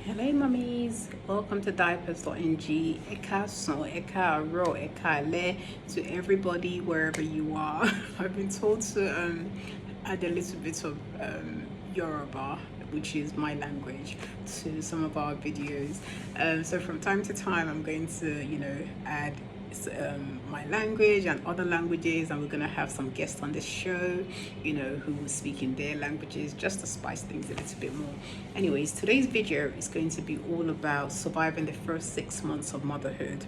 Hello mummies, welcome to diapers.ng. Eka son, eka ro, eka le to everybody wherever you are. I've been told to add a little bit of Yoruba, which is my language, to some of our videos. So from time to time I'm going to, add my language and other languages, and we're going to have some guests on the show, who will speak in their languages just to spice things a little bit more. Anyways, today's video is going to be all about surviving the first 6 months of motherhood.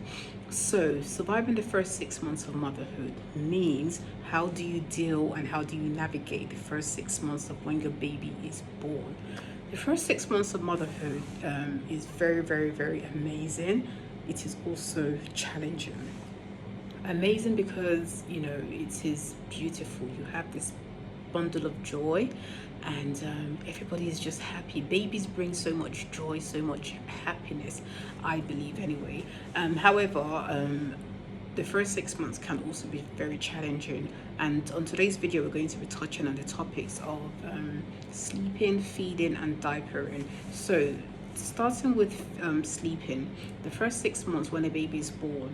So surviving the first 6 months of motherhood means, how do you deal and how do you navigate the first 6 months of when your baby is born? The first 6 months of motherhood is very, very, very amazing. It is also challenging. Amazing because it is beautiful. You have this bundle of joy, and everybody is just happy. Babies bring so much joy, so much happiness, I believe anyway. However, the first 6 months can also be very challenging, and on today's video we're going to be touching on the topics of sleeping, feeding and diapering. So starting with sleeping, the first 6 months when a baby is born,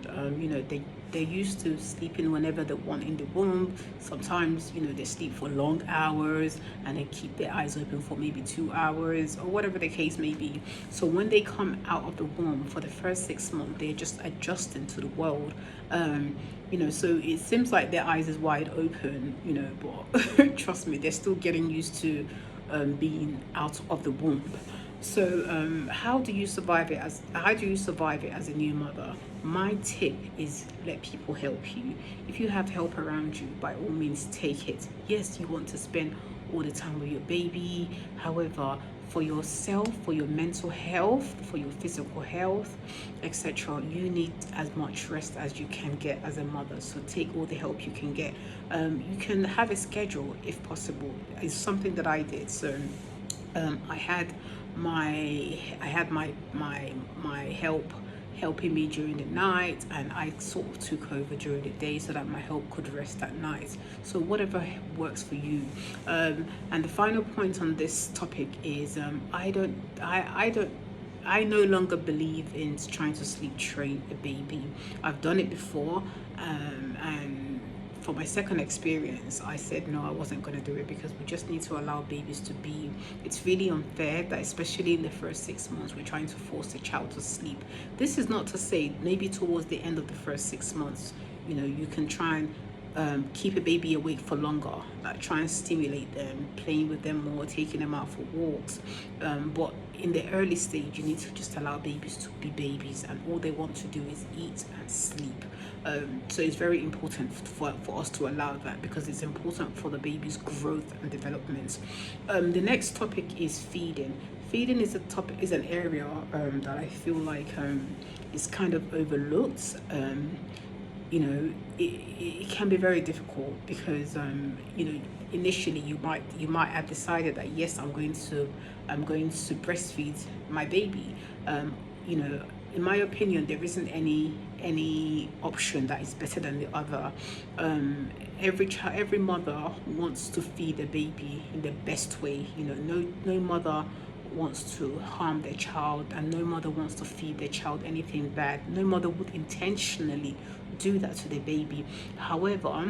they're used to sleeping whenever they want in the womb. Sometimes they sleep for long hours and they keep their eyes open for maybe 2 hours or whatever the case may be. So when they come out of the womb for the first 6 months, they're just adjusting to the world. So it seems like their eyes is wide open, but trust me, they're still getting used to being out of the womb. So how do you survive it as a new mother? My tip is, let people help you. If you have help around you, by all means take it. Yes, you want to spend all the time with your baby. However, for yourself, for your mental health, for your physical health, etc., you need as much rest as you can get as a mother. So take all the help you can get. You can have a schedule if possible. It's something that I did. So I had my help helping me during the night, and I sort of took over during the day so that my help could rest at night. So whatever works for you. And the final point on this topic is I no longer believe in trying to sleep train a baby. I've done it before, and for my second experience, I said no, I wasn't going to do it, because we just need to allow babies to be. It's really unfair that, especially in the first 6 months, we're trying to force the child to sleep. This is not to say maybe towards the end of the first 6 months, you can try and keep a baby awake for longer, like try and stimulate them, playing with them more, taking them out for walks. But in the early stage, you need to just allow babies to be babies, and all they want to do is eat and sleep. So it's very important for us to allow that, because it's important for the baby's growth and development. The next topic is feeding. Feeding is an area that I feel like is kind of overlooked. It can be very difficult, because initially you might have decided that, yes, I'm going to breastfeed my baby. In my opinion, there isn't any option that is better than the other. Every mother wants to feed a baby in the best way. No mother wants to harm their child, and no mother wants to feed their child anything bad. No mother would intentionally do that to their baby. However,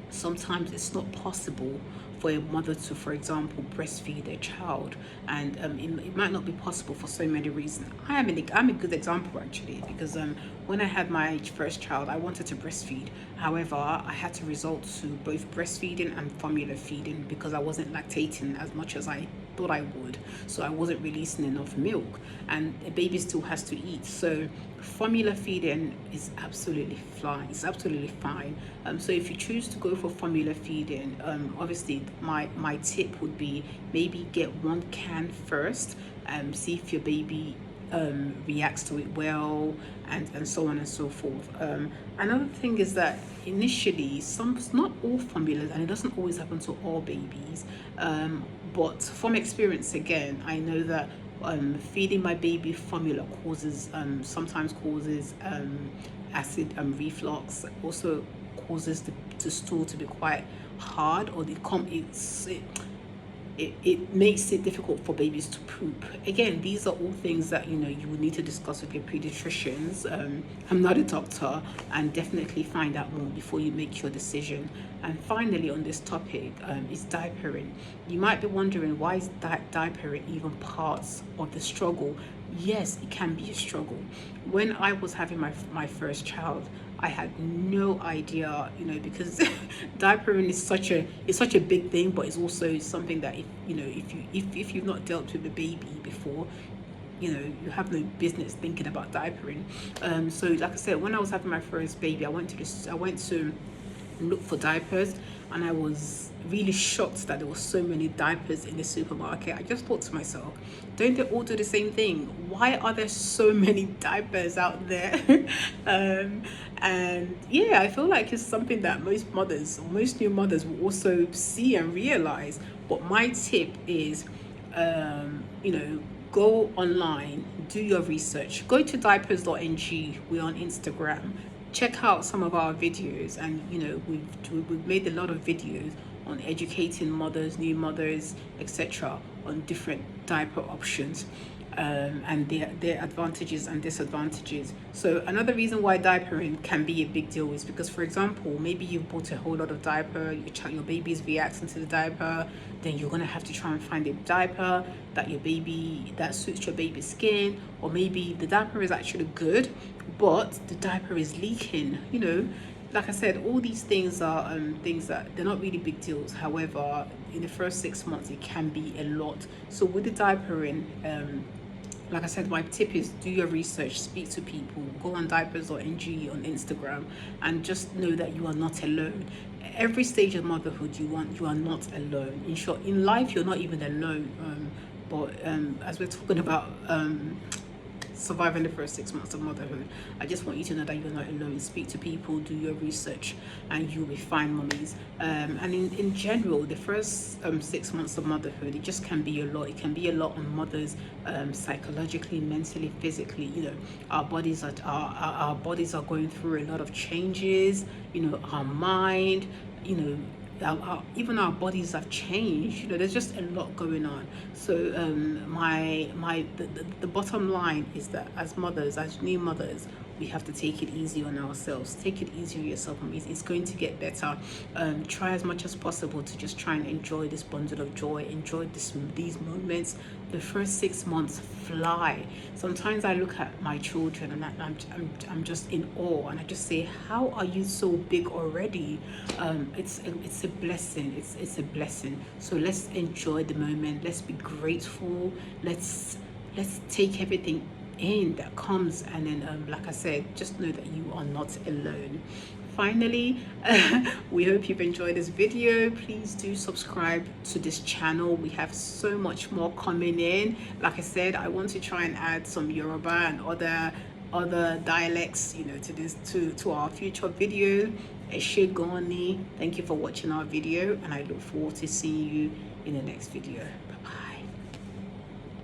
sometimes it's not possible for a mother to, for example, breastfeed their child, and it might not be possible for so many reasons. I'm a good example, actually, because when I had my first child, I wanted to breastfeed. However, I had to resort to both breastfeeding and formula feeding, because I wasn't lactating as much as I thought I would, so I wasn't releasing enough milk, and a baby still has to eat. So formula feeding is absolutely fine. It's absolutely fine. So if you choose to go for formula feeding, obviously my tip would be, maybe get one can first, see if your baby reacts to it well, and so on and so forth. Another thing is that initially, not all formulas, and it doesn't always happen to all babies, but from experience, again, I know that feeding my baby formula sometimes causes acid reflux, also causes the stool to be quite hard, or it makes it difficult for babies to poop. Again, these are all things that you will need to discuss with your pediatricians. I'm not a doctor, and definitely find out more before you make your decision. And finally, on this topic, is diapering. You might be wondering, why is diapering even parts of the struggle? Yes, it can be a struggle. When I was having my first child, I had no idea, because diapering is such a big thing, but it's also something that if you've not dealt with a baby before, you have no business thinking about diapering. So like I said, when I was having my first baby, I went to look for diapers, and I was really shocked that there were so many diapers in the supermarket. I just thought to myself, don't they all do the same thing? Why are there so many diapers out there? And yeah, I feel like it's something that most new mothers will also see and realize. But my tip is, go online, do your research, go to diapers.ng. We're on Instagram. Check out some of our videos, and we've made a lot of videos on educating mothers, new mothers, etc., on different diaper options, and their advantages and disadvantages. So another reason why diapering can be a big deal is because, for example, maybe you've bought a whole lot of diaper, your baby's reacting to the diaper, then you're going to have to try and find a diaper that suits your baby's skin. Or maybe the diaper is actually good, but the diaper is leaking. Like I said, all these things are things that they're not really big deals. However, in the first 6 months, it can be a lot. So with the diapering, like I said, my tip is, do your research, speak to people, go on diapers.ng on Instagram, and just know that you are not alone. Every stage of motherhood, you are not alone. In short, in life, you're not even alone. But as we're talking about surviving the first 6 months of motherhood, I just want you to know that you're not alone. Speak to people, do your research, and you'll be fine, mummies. And in general, the first 6 months of motherhood, it just can be a lot. It can be a lot on mothers, psychologically, mentally, physically. Our bodies are going through a lot of changes. Our mind, even our bodies have changed. There's just a lot going on. So the bottom line is that, as mothers, as new mothers, we have to take it easy on ourselves. Take it easy on yourself. It's going to get better. Try as much as possible to just try and enjoy this bundle of joy. Enjoy these moments. The first 6 months fly. Sometimes I look at my children, and I'm just in awe, and I just say, how are you so big already? It's a blessing. It's a blessing. So let's enjoy the moment. Let's be grateful. Let's take everything in that comes, and then like I said, just know that you are not alone. Finally, we hope you've enjoyed this video. Please do subscribe to this channel. We have so much more coming in. Like I said, I want to try and add some Yoruba and other dialects, to our future video. Thank you for watching our video, and I look forward to seeing you in the next video. Bye bye.